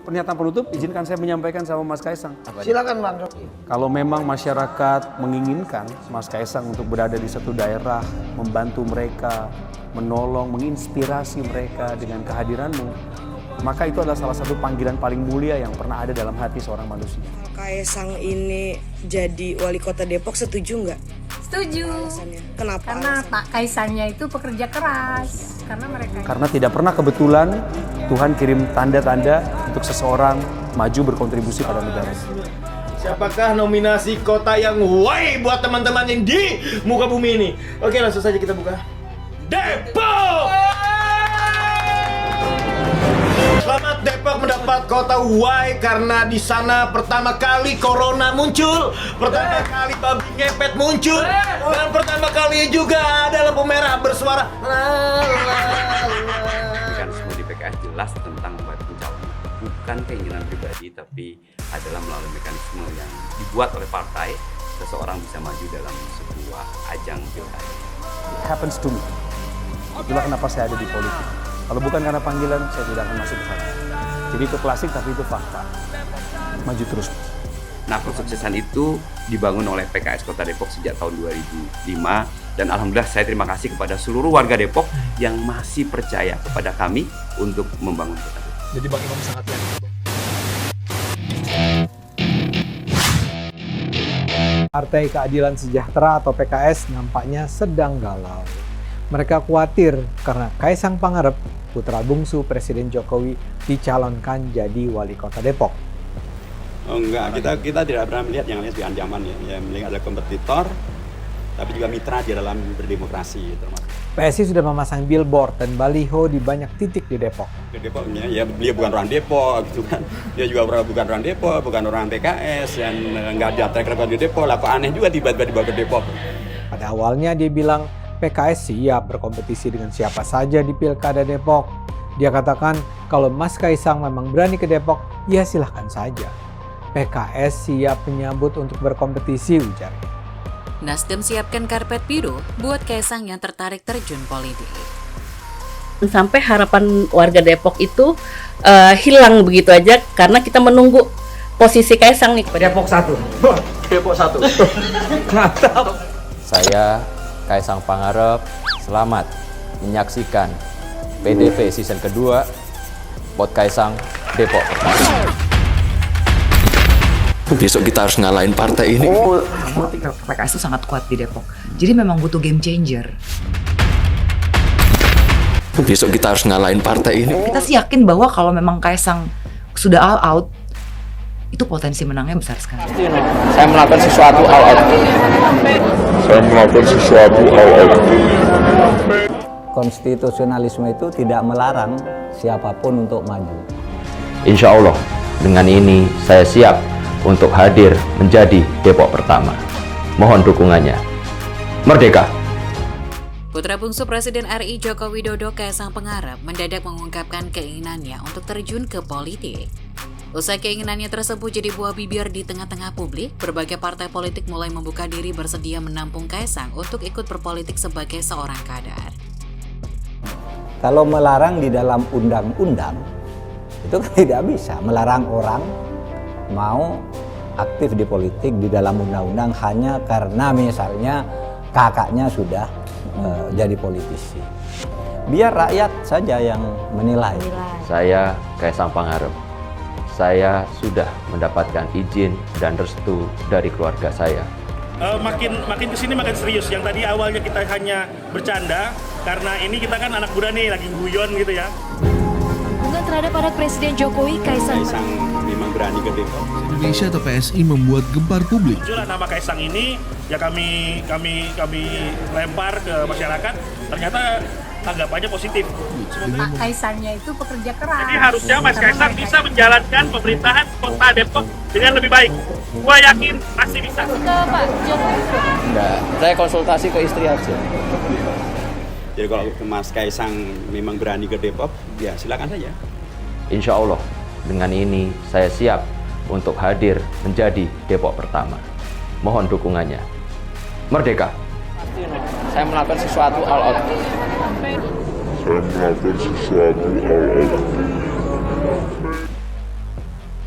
pernyataan penutup, izinkan saya menyampaikan sama Mas Kaisang. Silakan Bang Rocky. Kalau memang masyarakat menginginkan Mas Kaisang untuk berada di satu daerah, membantu mereka, menolong, menginspirasi mereka dengan kehadiranmu, maka itu adalah salah satu panggilan paling mulia yang pernah ada dalam hati seorang manusia. Kaisang ini jadi wali kota Depok, setuju nggak? Setuju. Alasannya? Kenapa? Karena alasannya? Pak Kaisangnya itu pekerja keras. Karena tidak pernah kebetulan Tuhan kirim tanda-tanda untuk seseorang maju berkontribusi pada negara. Siapakah nominasi kota yang why buat teman-teman yang di muka bumi ini? Oke, langsung saja kita buka. Depok! Selamat Depok mendapat kota Y karena di sana pertama kali corona muncul, pertama kali babi ngepet muncul, dan pertama kali juga ada lampu merah bersuara. Mekanisme di PKS jelas tentang pencalonan, bukan keinginan pribadi, tapi adalah melalui mekanisme yang dibuat oleh partai, seseorang bisa maju dalam sebuah ajang pilkada. It happens to me. Itulah kenapa saya ada di politik. Kalau bukan karena panggilan, saya tidak akan masuk ke sana. Jadi itu klasik, tapi itu fakta. Maju terus. Nah, kesuksesan itu dibangun oleh PKS Kota Depok sejak tahun 2005. Dan alhamdulillah saya terima kasih kepada seluruh warga Depok yang masih percaya kepada kami untuk membangun Kota Depok. Jadi Bang Imam sangat yakin. Partai Keadilan Sejahtera atau PKS nampaknya sedang galau. Mereka khawatir karena Kaisang Pangarep, putra bungsu Presiden Jokowi, dicalonkan jadi wali kota Depok. Oh enggak, kita tidak pernah melihat yang lain sebagai ancaman ya. Melihat ada kompetitor, tapi juga mitra di dalam berdemokrasi termasuk. PSI sudah memasang billboard dan baliho di banyak titik di Depok. Ke Depoknya, ya dia bukan orang Depok gitu kan. Dia juga bukan orang Depok, bukan orang PKS, dan nggak ada track record di Depok. Lah kok aneh juga tiba-tiba dibawa ke Depok. Pada awalnya dia bilang PKS siap berkompetisi dengan siapa saja di Pilkada Depok. Dia katakan kalau Mas Kaisang memang berani ke Depok, ya silahkan saja. PKS siap menyambut untuk berkompetisi, ujarnya. Nasdem siapkan karpet biru buat Kaisang yang tertarik terjun politik. Sampai harapan warga Depok itu hilang begitu aja karena kita menunggu posisi Kaisang nih. Depok 1. Depok 1. Mantap. Saya Kaisang Pangarep, selamat menyaksikan PDP season kedua Pot Kaisang Depok. Besok kita harus ngalahin partai ini. PKS itu sangat kuat di Depok. Jadi memang butuh game changer. Besok kita harus ngalahin partai ini. Kita sih yakin bahwa kalau memang Kaisang sudah all out, itu potensi menangnya besar sekali. Saya melakukan sesuatu all out. Konstitusionalisme itu tidak melarang siapapun untuk maju. Insya Allah, dengan ini saya siap untuk hadir menjadi Depok pertama. Mohon dukungannya. Merdeka! Putra bungsu Presiden RI Joko Widodo, Kaisang Pangarep, mendadak mengungkapkan keinginannya untuk terjun ke politik. Usai keinginannya tersebut jadi buah bibir di tengah-tengah publik, berbagai partai politik mulai membuka diri bersedia menampung Kaisang untuk ikut berpolitik sebagai seorang kader. Kalau melarang di dalam undang-undang, itu kan tidak bisa. Melarang orang mau aktif di politik di dalam undang-undang hanya karena misalnya kakaknya sudah jadi politisi. Biar rakyat saja yang menilai. Saya Kaisang Pangarep. Saya sudah mendapatkan izin dan restu dari keluarga saya. Makin kesini makin serius. Yang tadi awalnya kita hanya bercanda, karena ini kita kan anak muda nih, lagi guyon gitu ya. Dukungan terhadap anak Presiden Jokowi, Kaisang memang berani ke Depok. Indonesia atau PSI membuat gempar publik. Muncullah nama Kaisang ini, ya kami lempar ke masyarakat. Ternyata tanggapannya positif. Pak Kaisangnya itu pekerja keras. Jadi harusnya Mas Kaisang bisa menjalankan pemerintahan Kota Depok dengan lebih baik. Gua yakin pasti bisa. Ke Pak Jokowi. Enggak, saya konsultasi ke istri aja. Jadi kalau Mas Kaisang memang berani ke Depok, ya silakan saja. Insya Allah, dengan ini saya siap untuk hadir menjadi Depok pertama. Mohon dukungannya. Merdeka! Saya melakukan sesuatu all out.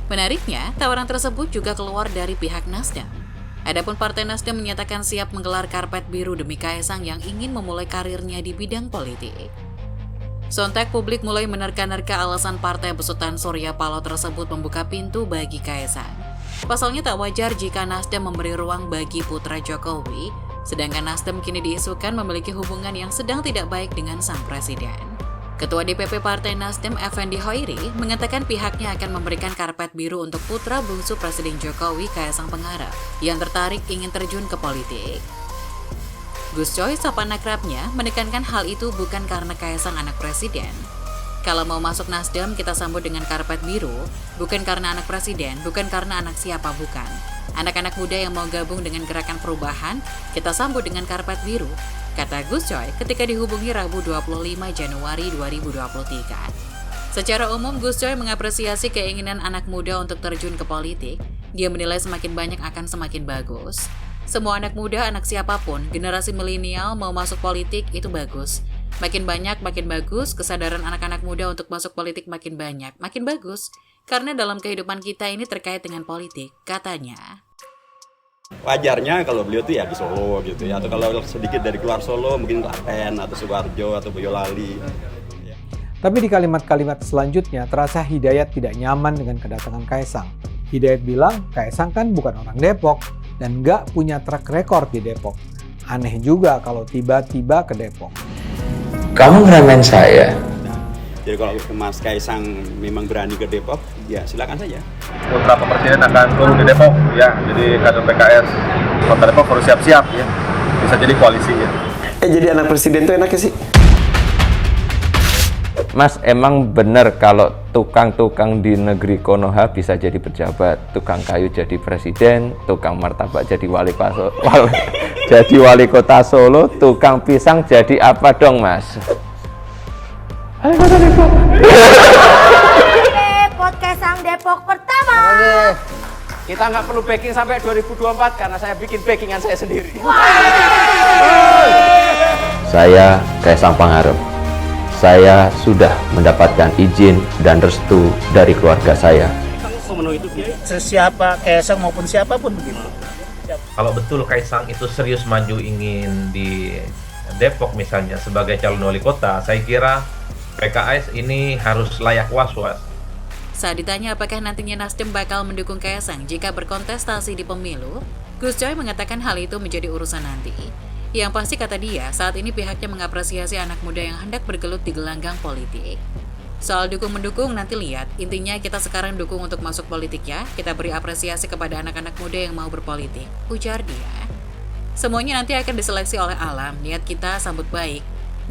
Menariknya, tawaran tersebut juga keluar dari pihak Nasdem. Adapun Partai Nasdem menyatakan siap menggelar karpet biru demi Kaesang yang ingin memulai karirnya di bidang politik. Sontak publik mulai menerka-nerka alasan partai besutan Surya Paloh tersebut membuka pintu bagi Kaesang. Pasalnya tak wajar jika Nasdem memberi ruang bagi putra Jokowi, sedangkan Nasdem kini diisukan memiliki hubungan yang sedang tidak baik dengan sang presiden. Ketua DPP Partai Nasdem Effendi Hoiri mengatakan pihaknya akan memberikan karpet biru untuk putra bungsu Presiden Jokowi Kaesang Pangarep yang tertarik ingin terjun ke politik. Gus Coy, sapaan akrabnya, menekankan hal itu bukan karena Kaesang anak presiden. Kalau mau masuk Nasdem kita sambut dengan karpet biru, bukan karena anak presiden, bukan karena anak siapa, bukan. Anak-anak muda yang mau gabung dengan gerakan perubahan, kita sambut dengan karpet biru, kata Gus Coy ketika dihubungi Rabu 25 Januari 2023. Secara umum, Gus Coy mengapresiasi keinginan anak muda untuk terjun ke politik. Dia menilai semakin banyak akan semakin bagus. Semua anak muda, anak siapapun, generasi milenial mau masuk politik itu bagus. Makin banyak, makin bagus. Kesadaran anak-anak muda untuk masuk politik makin banyak, makin bagus. Karena dalam kehidupan kita ini terkait dengan politik, katanya. Wajarnya kalau beliau tuh ya di Solo gitu ya, atau kalau sedikit dari keluar Solo mungkin Klaten atau Sukoharjo atau Boyolali. Tapi di kalimat-kalimat selanjutnya terasa Hidayat tidak nyaman dengan kedatangan Kaesang. Hidayat bilang Kaesang kan bukan orang Depok dan nggak punya track record di Depok. Aneh juga kalau tiba-tiba ke Depok. Kamu ngeremen saya? Jadi kalau Mas Kaesang memang berani ke Depok, ya silakan saja. Beberapa presiden akan turun di Depok, ya. Jadi kader PKS Kota Depok harus siap-siap, ya. Bisa jadi koalisi, ya. Jadi anak presiden itu enaknya sih? Mas, emang benar kalau tukang-tukang di negeri Konoha bisa jadi pejabat, tukang kayu jadi presiden, tukang martabak jadi wali kota Solo, tukang pisang jadi apa dong, Mas? Podcast Sang Depok pertama. Kita nggak perlu backing sampai 2024 karena saya bikin backingan saya sendiri. Saya Kaesang Pangarep. Saya sudah mendapatkan izin dan restu dari keluarga saya. Memenuhi itu siapa Kaesang maupun siapapun begitu. Kalau betul Kaesang itu serius maju ingin di Depok misalnya sebagai calon wali kota, saya kira PKS ini harus layak was-was. Saat ditanya apakah nantinya Nasdem bakal mendukung Kaesang jika berkontestasi di pemilu, Gus Coy mengatakan hal itu menjadi urusan nanti. Yang pasti kata dia, saat ini pihaknya mengapresiasi anak muda yang hendak bergelut di gelanggang politik. Soal dukung-mendukung nanti lihat, intinya kita sekarang dukung untuk masuk politik ya, kita beri apresiasi kepada anak-anak muda yang mau berpolitik, ujar dia. Semuanya nanti akan diseleksi oleh alam, niat kita sambut baik.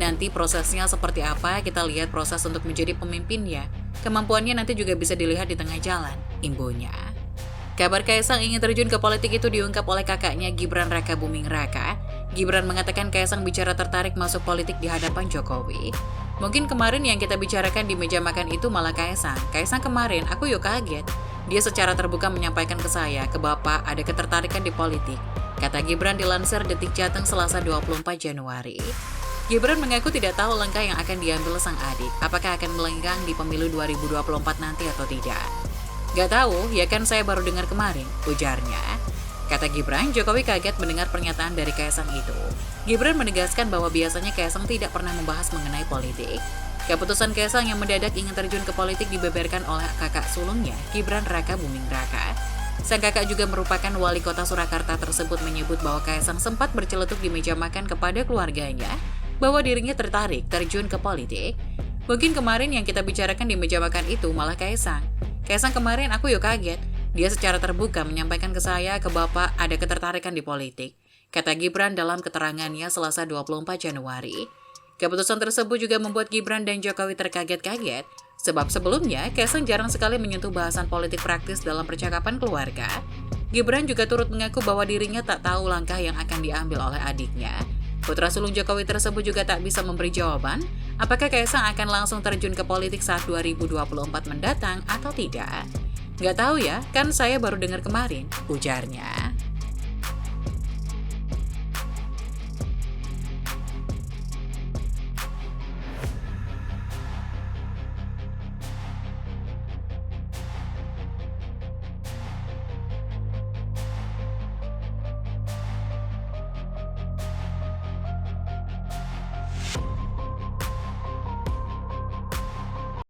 Nanti prosesnya seperti apa, kita lihat proses untuk menjadi pemimpinnya. Kemampuannya nanti juga bisa dilihat di tengah jalan, imbunya. Kabar Kaesang ingin terjun ke politik itu diungkap oleh kakaknya Gibran Raka Buming Raka. Gibran mengatakan Kaesang bicara tertarik masuk politik di hadapan Jokowi. Mungkin kemarin yang kita bicarakan di meja makan itu malah Kaesang. Kaesang kemarin, aku yuk kaget. Dia secara terbuka menyampaikan ke saya, ke Bapak, ada ketertarikan di politik. Kata Gibran dilansir Detik Jateng Selasa 24 Januari. Gibran mengaku tidak tahu langkah yang akan diambil sang adik, apakah akan melenggang di pemilu 2024 nanti atau tidak. Gak tahu, ya kan saya baru dengar kemarin, ujarnya. Kata Gibran, Jokowi kaget mendengar pernyataan dari Kaesang itu. Gibran menegaskan bahwa biasanya Kaesang tidak pernah membahas mengenai politik. Keputusan Kaesang yang mendadak ingin terjun ke politik dibeberkan oleh kakak sulungnya, Gibran Raka Buming Raka. Sang kakak juga merupakan wali kota Surakarta tersebut menyebut bahwa Kaesang sempat berceletuk di meja makan kepada keluarganya, bahwa dirinya tertarik terjun ke politik. Mungkin kemarin yang kita bicarakan di meja makan itu malah Kaesang. Kaesang kemarin aku yuk kaget. Dia secara terbuka menyampaikan ke saya, ke Bapak, ada ketertarikan di politik. Kata Gibran dalam keterangannya Selasa 24 Januari. Keputusan tersebut juga membuat Gibran dan Jokowi terkaget-kaget. Sebab sebelumnya, Kaesang jarang sekali menyentuh bahasan politik praktis dalam percakapan keluarga. Gibran juga turut mengaku bahwa dirinya tak tahu langkah yang akan diambil oleh adiknya. Putra sulung Jokowi tersebut juga tak bisa memberi jawaban apakah Kaesang akan langsung terjun ke politik saat 2024 mendatang atau tidak. Nggak tahu ya, kan saya baru dengar kemarin, ujarnya.